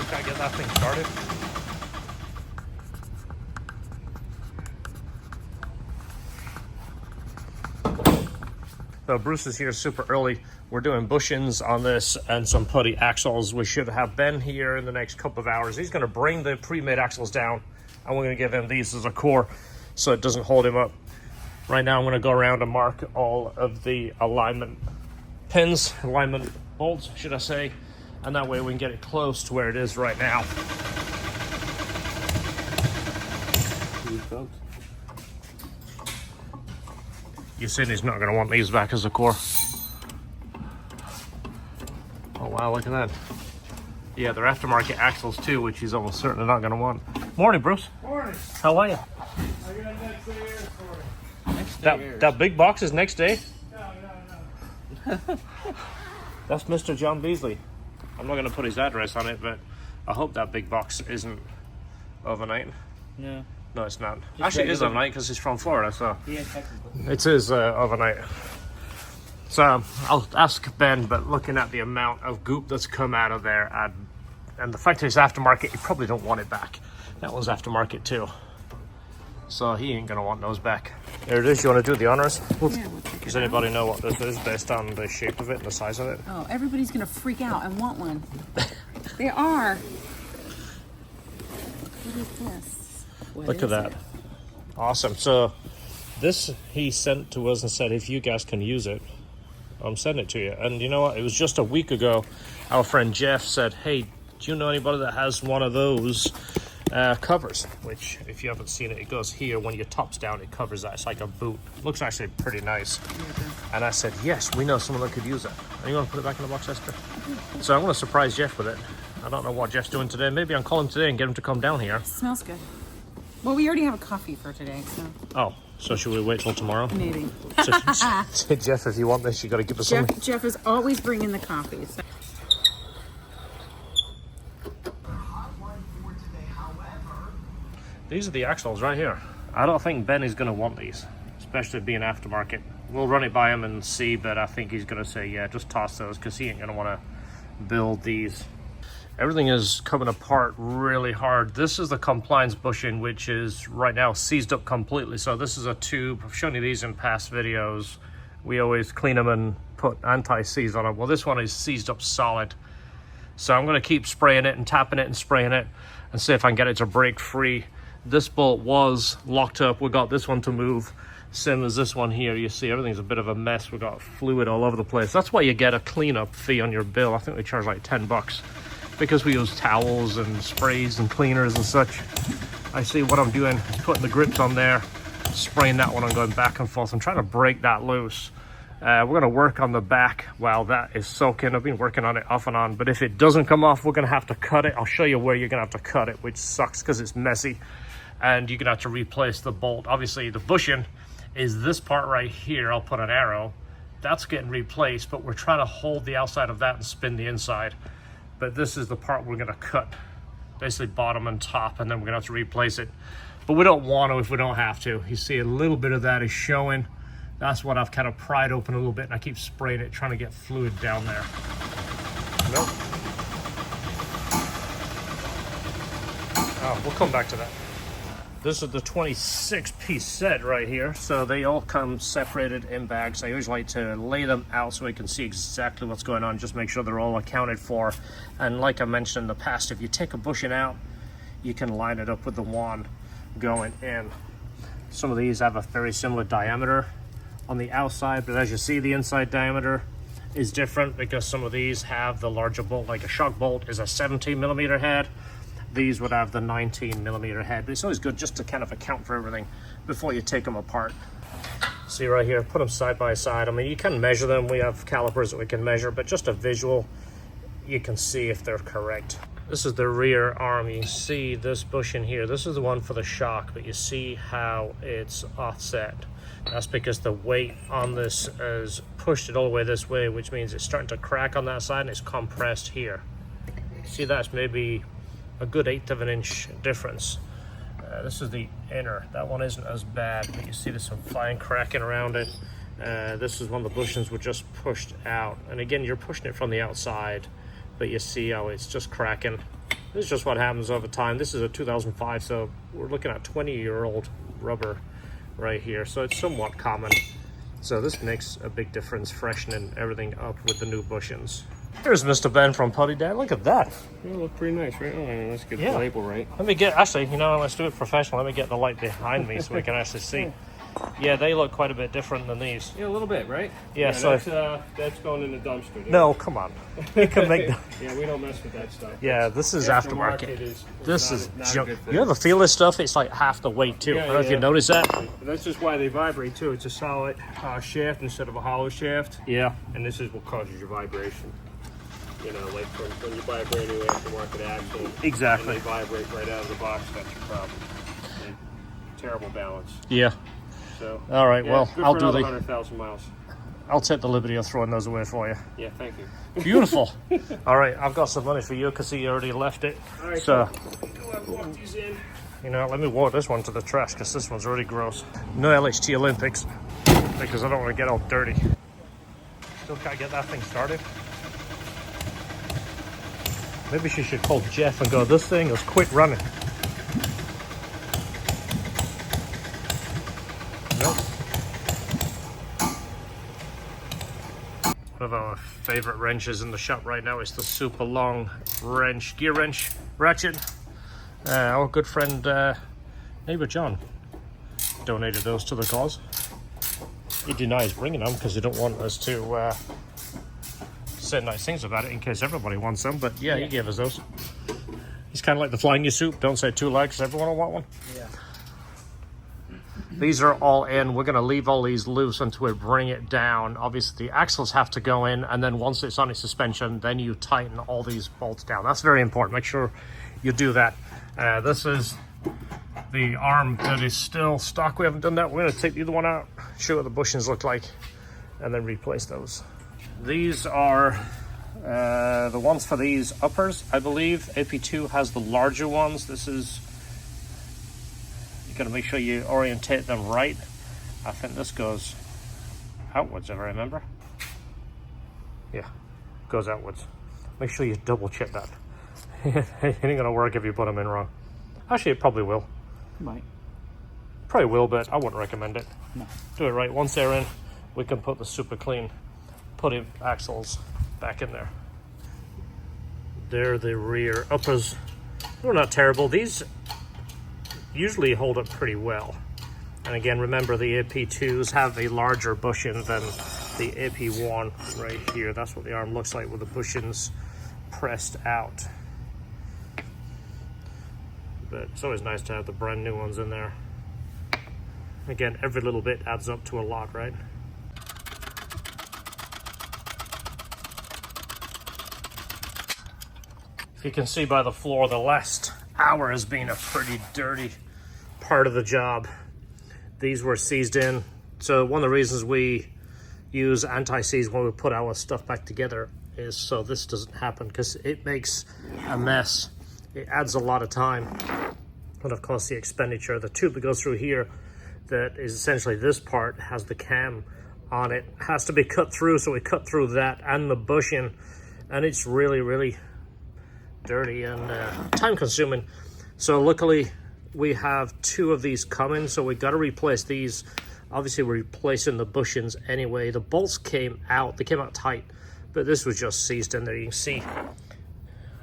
we gotta get that thing started. So Bruce is here super early. We're doing bushings on this and some putty axles. We should have Ben here in the next couple of hours. He's gonna bring the pre-made axles down and we're gonna give him these as a core so it doesn't hold him up. Right now I'm gonna go around and mark all of the alignment pins, alignment bolts, should I say, and that way we can get it close to where it is right now. You said he's not gonna want these back as a core. Oh wow, look at that. Yeah, they're aftermarket axles too, which he's almost certainly not gonna want. Morning, Bruce. Morning. How are you? I got next day airs for you. Next day That big box is next day? No. That's Mr. John Beasley. I'm not gonna put his address on it, but I hope that big box isn't overnight. No. No, it's not. Actually, it is overnight because he's from Florida, so Yeah, technically. it is overnight. So I'll ask Ben, but looking at the amount of goop that's come out of there and the fact that it's aftermarket, you probably don't want it back. That one's aftermarket too. So he ain't gonna want those back. There it is. You want to do the honors? Yeah, we'll check Does it out. anybody know what this is based on the shape of it and the size of it? Oh, everybody's gonna freak out and want one. They are. What is this? What Look at is that. it? Awesome. So this he sent to us and said, if you guys can use it, I'm sending it to you. And you know what? It was just a week ago. Our friend Jeff said, hey, do you know anybody that has one of those covers? Which, if you haven't seen it, it goes here. When your top's down, it covers that. It's like a boot. Looks actually pretty nice. And I said, yes, we know someone that could use it. And you want to put it back in the box, Esther? So I'm going to surprise Jeff with it. I don't know what Jeff's doing today. Maybe I'll call him today and get him to come down here. Smells good. Well, we already have a coffee for today, so Oh, so should we wait till tomorrow? maybe. So, Jeff, if you want this, you got to give us something. Jeff is always bringing the coffee. So. These are the axles right here. I don't think Ben is going to want these, especially being aftermarket. We'll run it by him and see, but I think he's going to say, yeah, just toss those because he ain't going to want to build these. Everything is coming apart really hard. This is the compliance bushing, which is right now seized up completely. So this is a tube. I've shown you these in past videos. We always clean them and put anti-seize on them. Well, this one is seized up solid. So I'm going to keep spraying it and tapping it and spraying it and see if I can get it to break free. This bolt was locked up. We got this one to move. Same as this one here. You see everything's a bit of a mess. We got fluid all over the place. That's why you get a cleanup fee on your bill. I think they charge like 10 bucks because we use towels and sprays and cleaners and such. I see what I'm doing is putting the grips on there, spraying that one and going back and forth. I'm trying to break that loose. We're going to work on the back while that is soaking. I've been working on it off and on, but if it doesn't come off, we're going to have to cut it. I'll show you where you're going to have to cut it, which sucks because it's messy. And you're going to have to replace the bolt. Obviously, the bushing is this part right here. I'll put an arrow. That's getting replaced, but we're trying to hold the outside of that and spin the inside. But this is the part we're going to cut, basically bottom and top, and then we're going to have to replace it. But we don't want to if we don't have to. You see a little bit of that is showing. That's what I've kind of pried open a little bit, and I keep spraying it, trying to get fluid down there. Nope. Oh, we'll come back to that. This is the 26-piece set right here. So they all come separated in bags. I usually like to lay them out so we can see exactly what's going on, just make sure they're all accounted for. And like I mentioned in the past, if you take a bushing out, you can line it up with the one going in. Some of these have a very similar diameter on the outside, but as you see, the inside diameter is different because some of these have the larger bolt, like a shock bolt is a 17mm head. These would have the 19mm head, but it's always good just to kind of account for everything before you take them apart. See right here, put them side by side. I mean, you can measure them. We have calipers that we can measure, but just a visual, you can see if they're correct. This is the rear arm. You can see this bushing here. This is the one for the shock, but you see how it's offset. That's because the weight on this has pushed it all the way this way, which means it's starting to crack on that side and it's compressed here. See, that's maybe a good 1/8 of an inch difference. This is the inner. That one isn't as bad, but you see there's some fine cracking around it. This is one of the bushings were just pushed out. And again, you're pushing it from the outside, but you see how it's just cracking. This is just what happens over time. This is a 2005, so we're looking at 20-year-old rubber right here. So it's somewhat common. So this makes a big difference, freshening everything up with the new bushings. Here's Mr. Ben from Putty Dad. Look at that. It look pretty nice, right? Oh, let's get the label right. Let me get, actually, you know, let's do it professional. Let me get the light behind me so we can actually see. Yeah, they look quite a bit different than these. Yeah, a little bit, right? Yeah, so that's going in the dumpster. Dude. no, come on. You can make Yeah, we don't mess with that stuff. Yeah, this is aftermarket. This is not junk. a good fit. You ever feel this stuff? It's like half the weight too. I don't know if you notice that. And that's just why they vibrate too. It's a solid shaft instead of a hollow shaft. Yeah. And this is what causes your vibration. You know, like when you buy a brand new aftermarket axle. Exactly. And they vibrate right out of the box. That's your problem. And terrible balance. Yeah. So. All right. Yeah, well, good I'll for do another the. 100,000 miles. I'll take the liberty of throwing those away for you. Yeah, thank you. Beautiful. All right, I've got some money for you because you already left it. All right, so, go ahead, walk these in. you know, let me walk this one to the trash because this one's already gross. No LHT Olympics because I don't want to get all dirty. Still can't get that thing started. Maybe she should call Jeff and go, this thing is quit running. Nope. One of our favorite wrenches in the shop right now is the super long wrench, gear wrench ratchet. Our good friend, neighbor John, donated those to the cause. He denies bringing them because he don't want us to say nice things about it in case everybody wants them, but yeah, he gave us those. He's kind of like the flying you soup. Don't say two legs, everyone will want one. Yeah. These are all in. We're going to leave all these loose until we bring it down. Obviously, the axles have to go in, and then once it's on its suspension, then you tighten all these bolts down. That's very important. Make sure you do that. This is the arm that is still stock. We haven't done that. We're going to take the other one out, show what the bushings look like, and then replace those. These are the ones for these uppers, I believe. AP2 has the larger ones. This is, you got to make sure you orientate them right. I think this goes outwards, if I remember. Yeah, goes outwards. Make sure you double check that. It ain't gonna work if you put them in wrong. Actually, it probably will. Might. Probably will, but I wouldn't recommend it. No. Do it right. Once they're in, we can put the super clean putty axles back in there. They're the rear uppers. They're not terrible. These usually hold up pretty well. And again, remember the AP2s have a larger bushing than the AP1 right here. That's what the arm looks like with the bushings pressed out. But it's always nice to have the brand new ones in there. Again, every little bit adds up to a lot, right? If you can see by the floor, the last hour has been a pretty dirty part of the job. These were seized in. So one of the reasons we use Antiseize when we put our stuff back together is so this doesn't happen, because it makes a mess. It adds a lot of time. And of course the expenditure, the tube that goes through here, that is essentially this part, has the cam on it, has to be cut through. So we cut through that and the bushing, and it's really, really dirty and time consuming. So luckily we have two of these coming, so we got to replace these. Obviously we're replacing the bushings anyway. The bolts came out, they came out tight, but this was just seized in there. You can see, I don't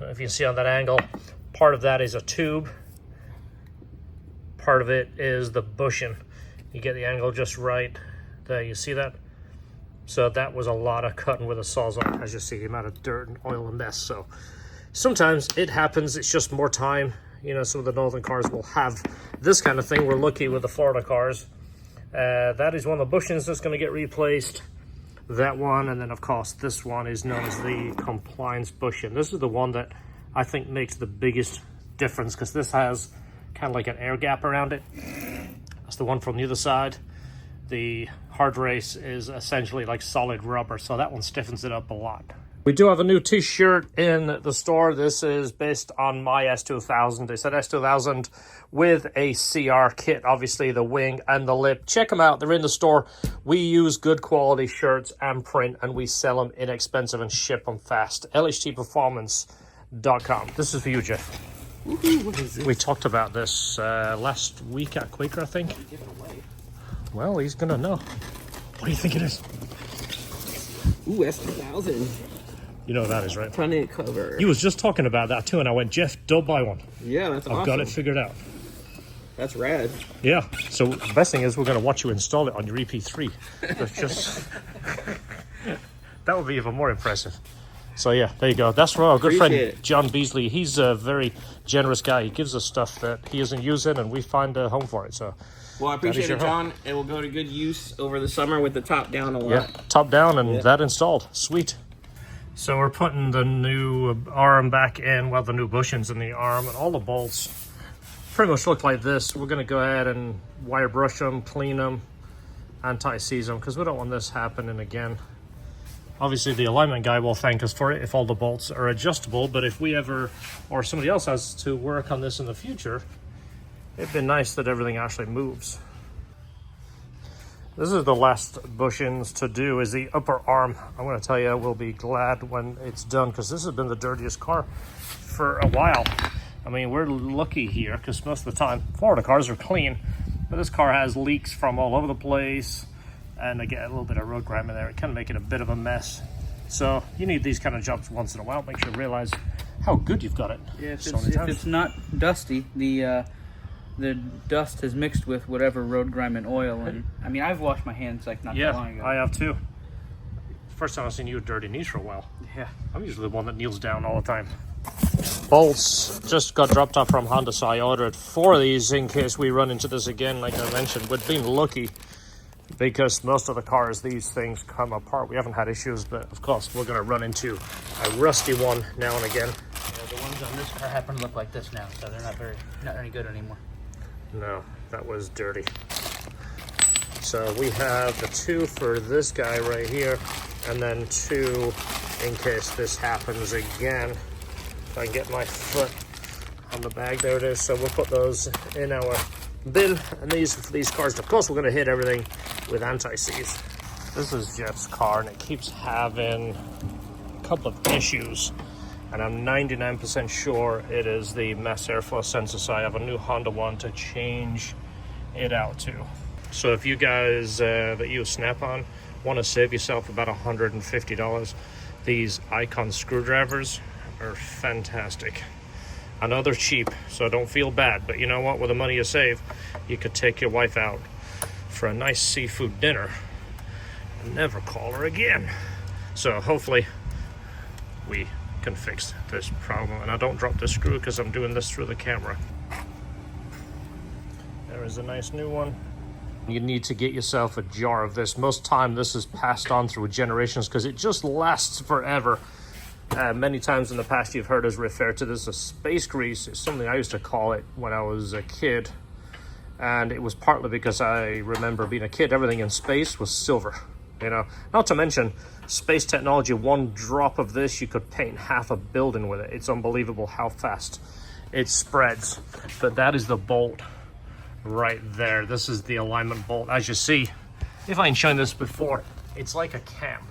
know if you can see on that angle, part of that is a tube, part of it is the bushing. You get the angle just right there, you see that? So that was a lot of cutting with a Sawzall, as you see the amount of dirt and oil and mess. So sometimes it happens, it's just more time. You know, some of the northern cars will have this kind of thing. We're lucky with the Florida cars. That is one of the bushings that's going to get replaced. That one, and then of course this one is known as the compliance bushing. This is the one that I think makes the biggest difference, because this has kind of like an air gap around it. That's the one from the other side. The hard race is essentially like solid rubber, so that one stiffens it up a lot. We do have a new t-shirt in the store. This is based on my S2000. It's an S2000 with a CR kit, obviously the wing and the lip. Check them out. They're in the store. We use good quality shirts and print, and we sell them inexpensive and ship them fast. LHT Performance This is for you, Jeff. Woohoo, what is this? We talked about this last week at Quaker, I think. Well, he's gonna know. What do you think it is? Ooh, S2000. You know what that is, right? Front cover. He was just talking about that too, and I went, Jeff, don't buy one. Yeah, that's awesome. I've got it figured out. That's rad. Yeah. So the best thing is we're gonna watch you install it on your EP3. That's just that would be even more impressive. So yeah, there you go. That's for our good friend John Beasley. He's a very generous guy. He gives us stuff that he isn't using, and we find a home for it. So, well, I appreciate it, John. It will go to good use over the summer with the top down a lot. Yeah, top down and that installed. Sweet. So we're putting the new arm back in, well, the new bushings in the arm, and all the bolts pretty much look like this. We're going to go ahead and wire brush them, clean them, anti-seize them, because we don't want this happening again. Obviously, the alignment guy will thank us for it if all the bolts are adjustable, but if we ever, or somebody else has to work on this in the future, it'd be nice that everything actually moves. This is the last bushings to do, is the upper arm. I'm going to tell you, we'll be glad when it's done, because this has been the dirtiest car for a while. I mean, we're lucky here, because most of the time, Florida cars are clean, but this car has leaks from all over the place, and I get a little bit of road grime in there. It can make it a bit of a mess. So you need these kind of jobs once in a while. Make sure you realize how good you've got it. Yeah, if it's not dusty, the dust has mixed with whatever road grime and oil. And I mean, I've washed my hands like not that long ago. I have too. First time I've seen you with dirty knees for a while. Yeah. I'm usually the one that kneels down all the time. Bolts just got dropped off from Honda, so I ordered 4 of these in case we run into this again. Like I mentioned, we've been lucky because most of the cars, these things come apart. We haven't had issues, but of course we're going to run into a rusty one now and again. Yeah, the ones on this car happen to look like this now, so they're not any good anymore. No, that was dirty. So we have the 2 for this guy right here, and then 2 in case this happens again. If I can get my foot on the bag, there it is. So we'll put those in our bin, and these for these cars. Of course, we're going to hit everything with Antiseize. This is Jeff's car, and it keeps having a couple of issues, and I'm 99% sure it is the mass airflow sensor. So I have a new Honda one to change it out to. So if you guys that use Snap-on want to save yourself about $150, these Icon screwdrivers are fantastic. I know they're cheap, so don't feel bad, but you know what? With the money you save, you could take your wife out for a nice seafood dinner and never call her again. So hopefully we can fix this problem. And I don't drop the screw because I'm doing this through the camera. There is a nice new one. You need to get yourself a jar of this. Most time this is passed on through generations because it just lasts forever. Many times in the past you've heard us refer to this as space grease. It's something I used to call it when I was a kid, and it was partly because I remember being a kid, everything in space was silver, you know. Not to mention space technology, 1 drop of this you could paint half a building with it. It's unbelievable how fast it spreads. But that is the bolt right there. This is the alignment bolt. As you see, if I ain't shown this before, it's like a cam.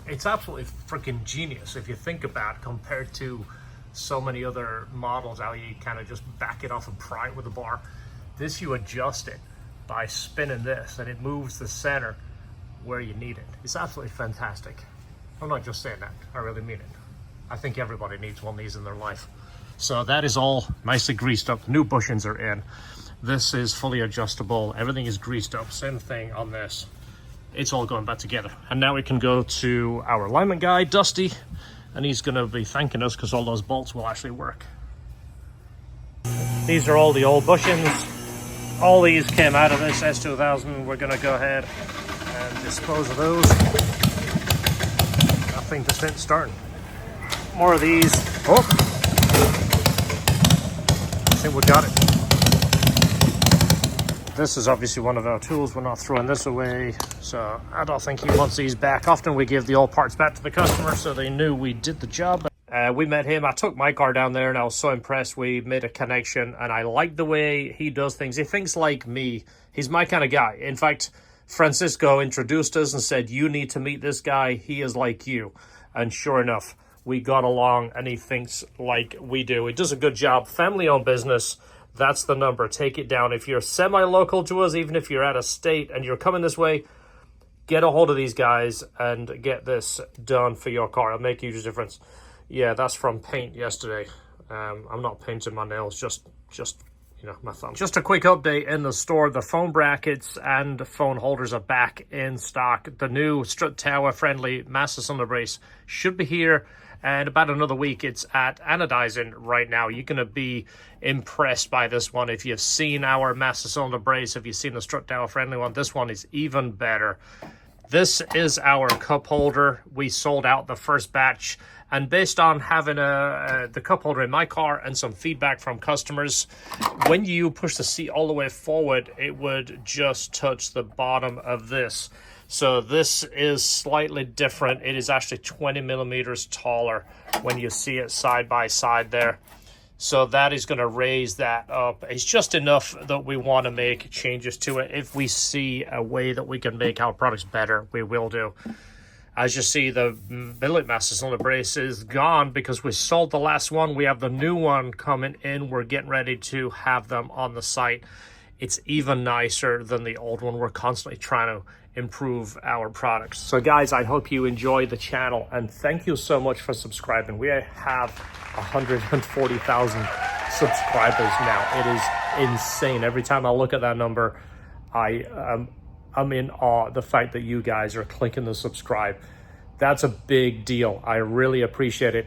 It's absolutely freaking genius if you think about it, compared to so many other models how you kind of just back it off and pry it with a bar. This, you adjust it by spinning this, and it moves the center where you need it. It's absolutely fantastic. I'm not just saying that, I really mean it. I think everybody needs one of these in their life. So that is all nicely greased up. New bushings are in. This is fully adjustable. Everything is greased up. Same thing on this. It's all going back together. And now we can go to our alignment guy, Dusty, and he's going to be thanking us because all those bolts will actually work. These are all the old bushings. All these came out of this S2000. We're going to go ahead and dispose of those. Nothing to stint starting. More of these. Oh! I think we got it. This is obviously one of our tools. We're not throwing this away, so I don't think he wants these back. Often we give the old parts back to the customer so they knew we did the job. We met him. I took my car down there and I was so impressed. We made a connection and I like the way he does things. He thinks like me. He's my kind of guy. In fact, Francisco introduced us and said, you need to meet this guy. He is like you. And sure enough, we got along and he thinks like we do. He does a good job. Family-owned business. That's the number. Take it down. If you're semi-local to us, even if you're out of state and you're coming this way, get a hold of these guys and get this done for your car. It'll make a huge difference. Yeah, that's from paint yesterday. I'm not painting my nails, just you know, my thumb. Just a quick update in the store. The phone brackets and phone holders are back in stock. The new strut tower friendly master cylinder brace should be here and about another week. It's at Antiseize right now. You're going to be impressed by this one. If you've seen our master cylinder brace, if you've seen the strut tower friendly one, this one is even better. This is our cup holder. We sold out the first batch, and based on having the cup holder in my car and some feedback from customers, when you push the seat all the way forward, it would just touch the bottom of this. So this is slightly different. It is actually 20 millimeters taller when you see it side by side there. So that is going to raise that up. It's just enough that we want to make changes to it. If we see a way that we can make our products better, we will do. As you see, the billet master cylinder brace is gone because we sold the last one. We have the new one coming in. We're getting ready to have them on the site. It's even nicer than the old one. We're constantly trying to improve our products. So guys, I hope you enjoy the channel and thank you so much for subscribing. We have 140,000 subscribers now. It is insane. Every time I look at that number, I'm in awe of the fact that you guys are clicking the subscribe. That's a big deal. I really appreciate it.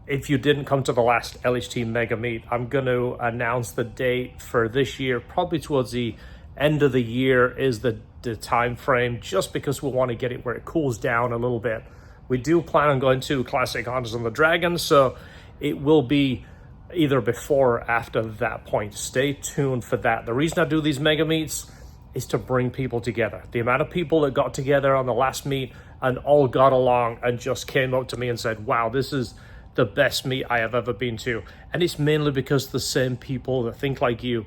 If you didn't come to the last LHT Mega Meet, I'm going to announce the date for this year. Probably towards the end of the year is the time frame, just because we want to get it where it cools down a little bit. We do plan on going to Classic Hondas on the Dragon, so it will be either before or after that point. Stay tuned for that. The reason I do these mega meets is to bring people together. The amount of people that got together on the last meet and all got along and just came up to me and said, wow, this is the best meet I have ever been to. And it's mainly because the same people that think like you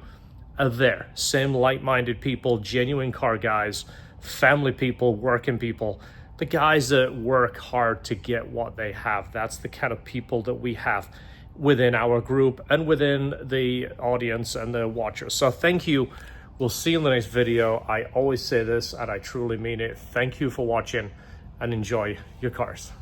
are there. Same like-minded people, genuine car guys, family people, working people, the guys that work hard to get what they have. That's the kind of people that we have within our group and within the audience and the watchers. So thank you. We'll see you in the next video. I always say this and I truly mean it. Thank you for watching and enjoy your cars.